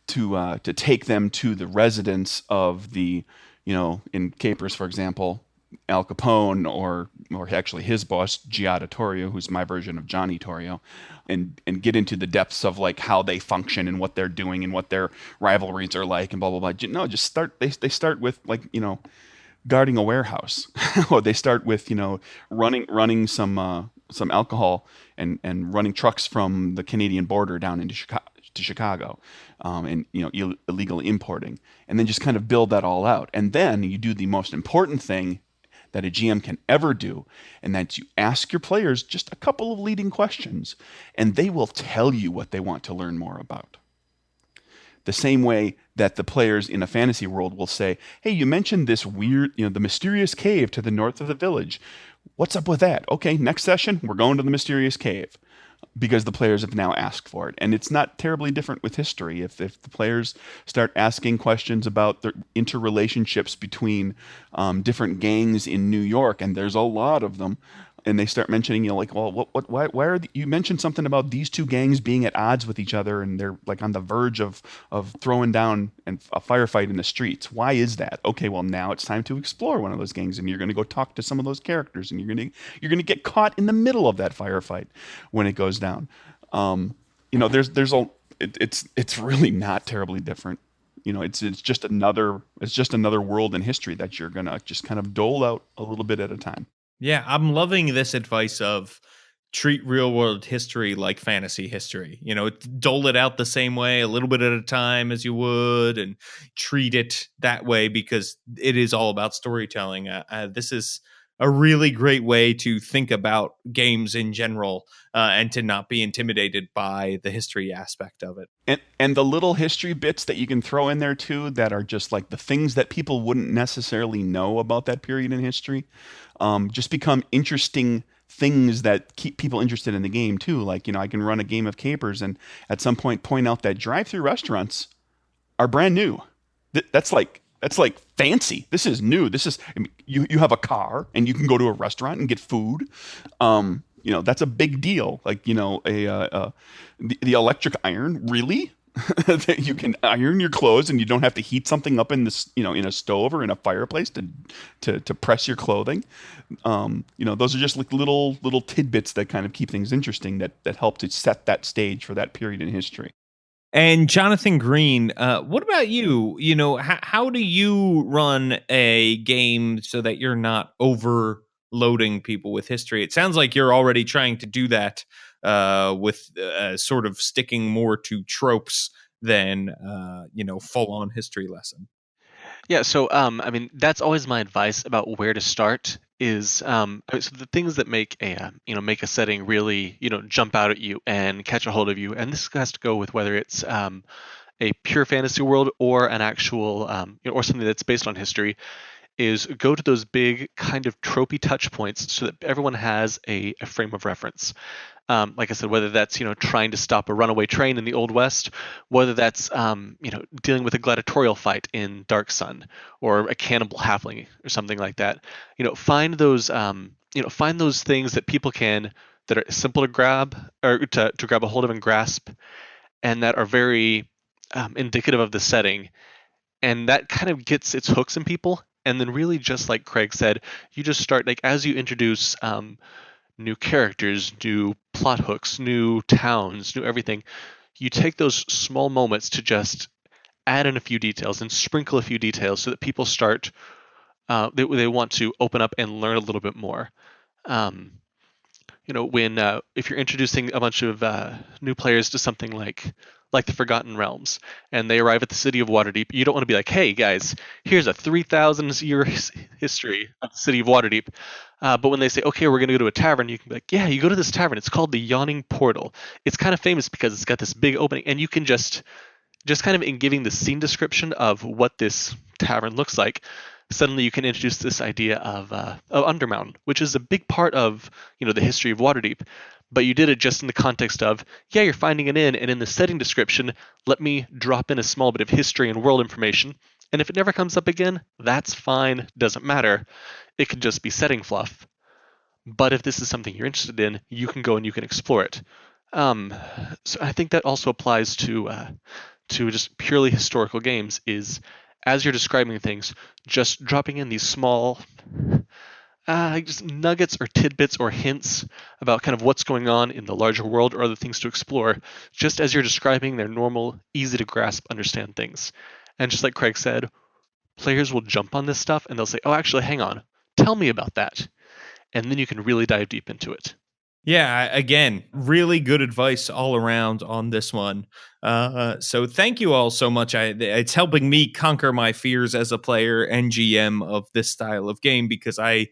to take them to the residence of the in Capers, for example, Al Capone, or actually his boss, Giada Torrio, who's my version of Johnny Torrio, and get into the depths of like how they function and what they're doing and what their rivalries are like and blah blah blah. No, just start. They start with like guarding a warehouse, or they start with running some alcohol and running trucks from the Canadian border down into Chicago, and illegal importing, and then just kind of build that all out. And then you do the most important thing that a GM can ever do, and that's you ask your players just a couple of leading questions, and they will tell you what they want to learn more about. The same way that the players in a fantasy world will say, "Hey, you mentioned this weird, the mysterious cave to the north of the village. What's up with that? Okay, next session, we're going to the mysterious cave." Because the players have now asked for it. And it's not terribly different with history. If the players start asking questions about the interrelationships between different gangs in New York, and there's a lot of them, and they start mentioning, like, well, why are you mentioned something about these two gangs being at odds with each other, and they're like on the verge of throwing down a firefight in the streets. Why is that? Okay, well, now it's time to explore one of those gangs, and you're going to go talk to some of those characters, and you're going to get caught in the middle of that firefight when it goes down. It's really not terribly different. It's just another world in history that you're gonna just kind of dole out a little bit at a time. Yeah, I'm loving this advice of treat real world history like fantasy history. Dole it out the same way, a little bit at a time as you would, and treat it that way because it is all about storytelling. This is a really great way to think about games in general, and to not be intimidated by the history aspect of it. And the little history bits that you can throw in there too, that are just like the things that people wouldn't necessarily know about that period in history, just become interesting things that keep people interested in the game too. Like, I can run a game of Capers and at some point out that drive-through restaurants are brand new. That's like fancy. This is new. You have a car and you can go to a restaurant and get food. That's a big deal. Like, the electric iron, really? That you can iron your clothes and you don't have to heat something up in this, in a stove or in a fireplace to press your clothing. Those are just like little tidbits that kind of keep things interesting, that help to set that stage for that period in history. And Jonathan Green, what about you? How do you run a game so that you're not overloading people with history? It sounds like you're already trying to do that with sort of sticking more to tropes than full-on history lesson. Yeah, so that's always my advice about where to start. Is so the things that make a setting really jump out at you and catch a hold of you, and this has to go with whether it's a pure fantasy world or an actual or something that's based on history, is go to those big kind of tropey touch points so that everyone has a frame of reference. Like I said, whether that's trying to stop a runaway train in the Old West, whether that's dealing with a gladiatorial fight in Dark Sun, or a cannibal halfling or something like that. Find those find those things that people can that are simple to grab or to grab a hold of and grasp, and that are very indicative of the setting, and that kind of gets its hooks in people. And then really, just like Craig said, you just start like as you introduce new characters, new plot hooks, new towns, new everything. You take those small moments to just add in a few details and sprinkle a few details so that people start, they want to open up and learn a little bit more. Um, when if you're introducing a bunch of new players to something like the Forgotten Realms, and they arrive at the city of Waterdeep, you don't want to be like, hey guys, here's a 3,000 year history of the city of Waterdeep. But when they say, okay, we're going to go to a tavern, you can be like, yeah, you go to this tavern. It's called the Yawning Portal. It's kind of famous because it's got this big opening, and you can just kind of in giving the scene description of what this tavern looks like, suddenly you can introduce this idea of Undermountain, which is a big part of the history of Waterdeep. But you did it just in the context of, yeah, you're finding an inn, and in the setting description, let me drop in a small bit of history and world information. And if it never comes up again, that's fine, doesn't matter. It could just be setting fluff. But if this is something you're interested in, you can go and you can explore it. So I think that also applies to just purely historical games, is as you're describing things, just dropping in these small just nuggets or tidbits or hints about kind of what's going on in the larger world or other things to explore, just as you're describing their normal, easy to grasp, understand things. And just like Craig said, players will jump on this stuff and they'll say, oh, actually, hang on, tell me about that. And then you can really dive deep into it. Yeah, again, really good advice all around on this one. So thank you all so much. It's helping me conquer my fears as a player and GM of this style of game, because I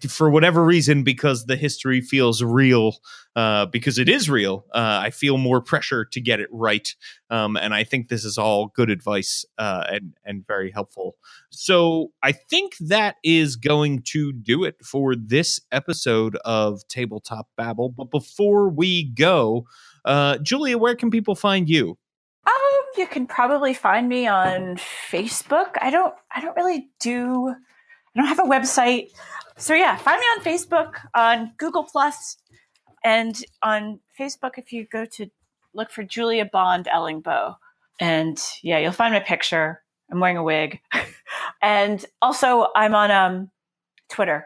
for whatever reason, because the history feels real, because it is real, I feel more pressure to get it right. And I think this is all good advice and very helpful. So I think that is going to do it for this episode of Tabletop Babble. But before we go, Julia, where can people find you? You can probably find me on Facebook. I don't have a website. So yeah, find me on Facebook, on Google Plus, and on Facebook if you go to look for Julia Bond Ellingboe. And yeah, you'll find my picture. I'm wearing a wig. And also I'm on Twitter.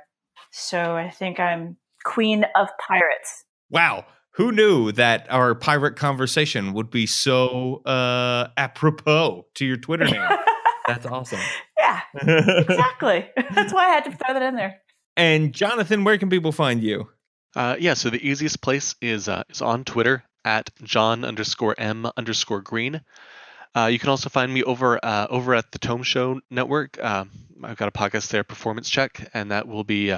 So I think I'm Queen of Pirates. Wow. Who knew that our pirate conversation would be so apropos to your Twitter name? That's awesome. Yeah, exactly. That's why I had to throw that in there. And Jonathan, where can people find you? So the easiest place is on Twitter at John_M_Green. You can also find me over at the Tome Show Network. I've got a podcast there, Performance Check, and that'll be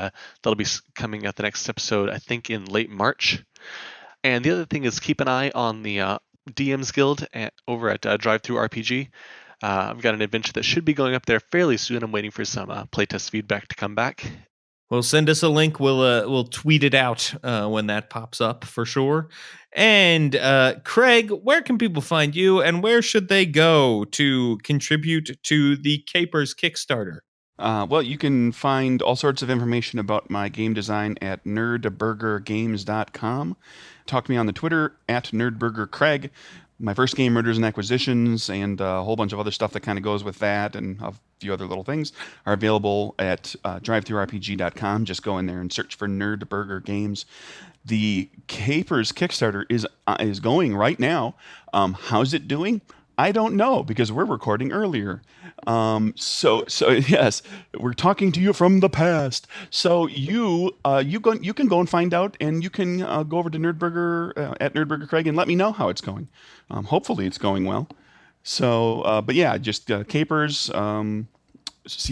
coming at the next episode, I think, in late March. And the other thing is keep an eye on the DMs Guild over at Drive-Thru RPG. I've got an adventure that should be going up there fairly soon. I'm waiting for some playtest feedback to come back. Well, send us a link. We'll tweet it out when that pops up for sure. And Craig, where can people find you, and where should they go to contribute to the Capers Kickstarter? Well, you can find all sorts of information about my game design at nerdburgergames.com. Talk to me on the Twitter at nerdburgercraig. My first game, Murders and Acquisitions, and a whole bunch of other stuff that kind of goes with that, and a few other little things, are available at drivethrurpg.com. Just go in there and search for Nerd Burger Games. The Capers Kickstarter is going right now. How's it doing? I don't know, because we're recording earlier. So yes, we're talking to you from the past. So you can go and find out, and you can go over to Nerdburger at Nerdburger Craig and let me know how it's going. Hopefully it's going well. So, but yeah, just Capers, Capers. It's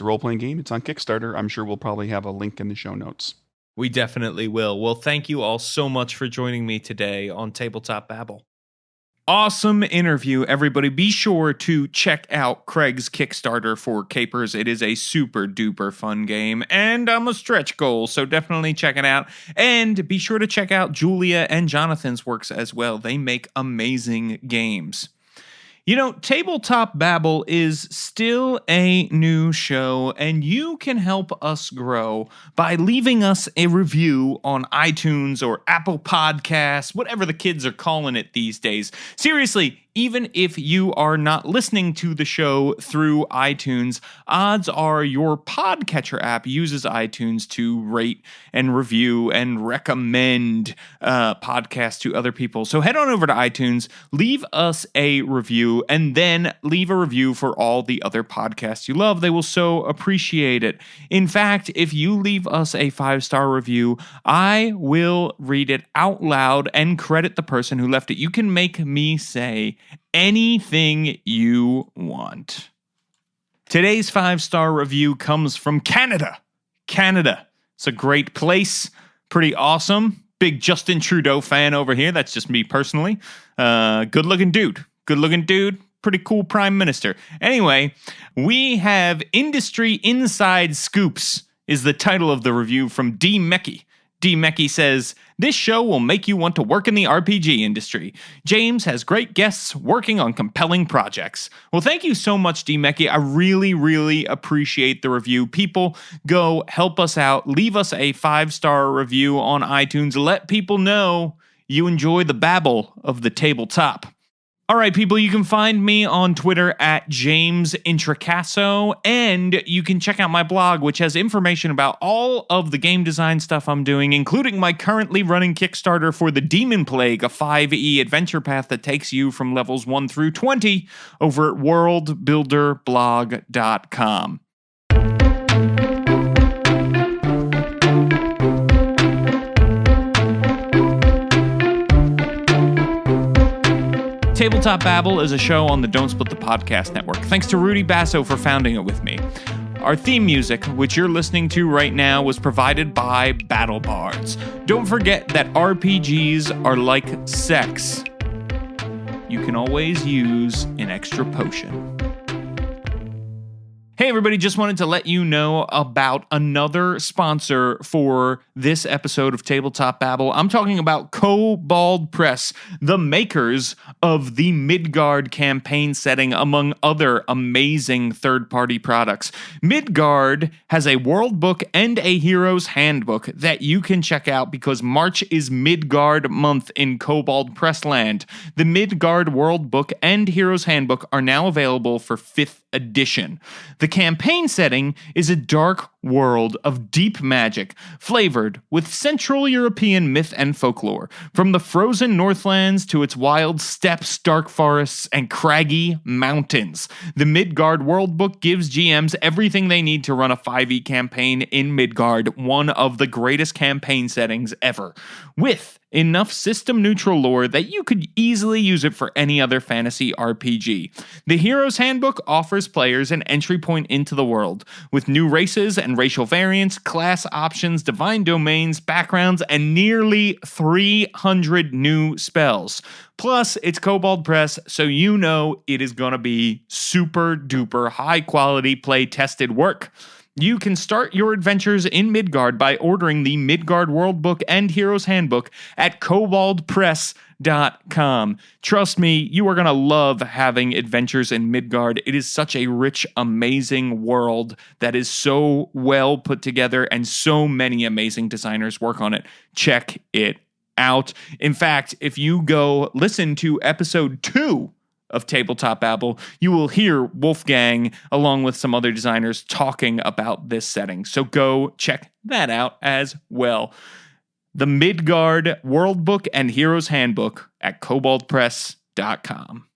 a role-playing game. It's on Kickstarter. I'm sure we'll probably have a link in the show notes. We definitely will. Well, thank you all so much for joining me today on Tabletop Babble. awesome interview, everybody. Be sure to check out Craig's Kickstarter for Capers. It is a super duper fun game and a stretch goal, so definitely check it out. And be sure to check out Julia and Jonathan's works as well. They make amazing games. You know, Tabletop Babble is still a new show, and you can help us grow by leaving us a review on iTunes or Apple Podcasts, whatever the kids are calling it these days. Seriously, even if you are not listening to the show through iTunes, odds are your podcatcher app uses iTunes to rate and review and recommend podcasts to other people. So head on over to iTunes, leave us a review, and then leave a review for all the other podcasts you love. They will so appreciate it. In fact, if you leave us a 5-star review, I will read it out loud and credit the person who left it. You can make me say anything you want. Today's 5-star review comes from Canada. Canada. It's a great place. Pretty awesome. Big Justin Trudeau fan over here. That's just me personally. Good looking dude. Pretty cool prime minister. Anyway, we have Industry Inside Scoops is the title of the review from D. Mecky. D. Mecky says, "This show will make you want to work in the RPG industry. James has great guests working on compelling projects." Well, thank you so much, D. Mecky. I really, really appreciate the review. People, go help us out. Leave us a 5-star review on iTunes. Let people know you enjoy the babble of the tabletop. All right, people, you can find me on Twitter at James Introcaso, and you can check out my blog, which has information about all of the game design stuff I'm doing, including my currently running Kickstarter for the Demon Plague, a 5e adventure path that takes you from levels 1 through 20 over at worldbuilderblog.com. Tabletop Babble is a show on the Don't Split the Podcast Network. Thanks to Rudy Basso for founding it with me. Our theme music, which you're listening to right now, was provided by Battle Bards. Don't forget that RPGs are like sex. You can always use an extra potion. Hey everybody, just wanted to let you know about another sponsor for this episode of Tabletop Babble. I'm talking about Kobold Press, the makers of the Midgard campaign setting, among other amazing third-party products. Midgard has a world book and a hero's handbook that you can check out because March is Midgard month in Kobold Press land. The Midgard world book and hero's handbook are now available for 5th edition. The campaign setting is a dark world of deep magic, flavored with Central European myth and folklore, from the frozen Northlands to its wild steppes, dark forests, and craggy mountains. The Midgard World Book gives GMs everything they need to run a 5e campaign in Midgard, one of the greatest campaign settings ever, with enough system-neutral lore that you could easily use it for any other fantasy RPG. The Hero's Handbook offers players an entry point into the world, with new races and racial variants, class options, divine domains, backgrounds, and nearly 300 new spells. Plus, it's Kobold Press, so you know it is gonna be super-duper high-quality play-tested work. You can start your adventures in Midgard by ordering the Midgard World Book and Hero's Handbook at koboldpress.com. Trust me, you are going to love having adventures in Midgard. It is such a rich, amazing world that is so well put together, and so many amazing designers work on it. Check it out. In fact, if you go listen to episode 2 of Tabletop Babble, you will hear Wolfgang along with some other designers talking about this setting. So go check that out as well. The Midgard World Book and Hero's Handbook at koboldpress.com.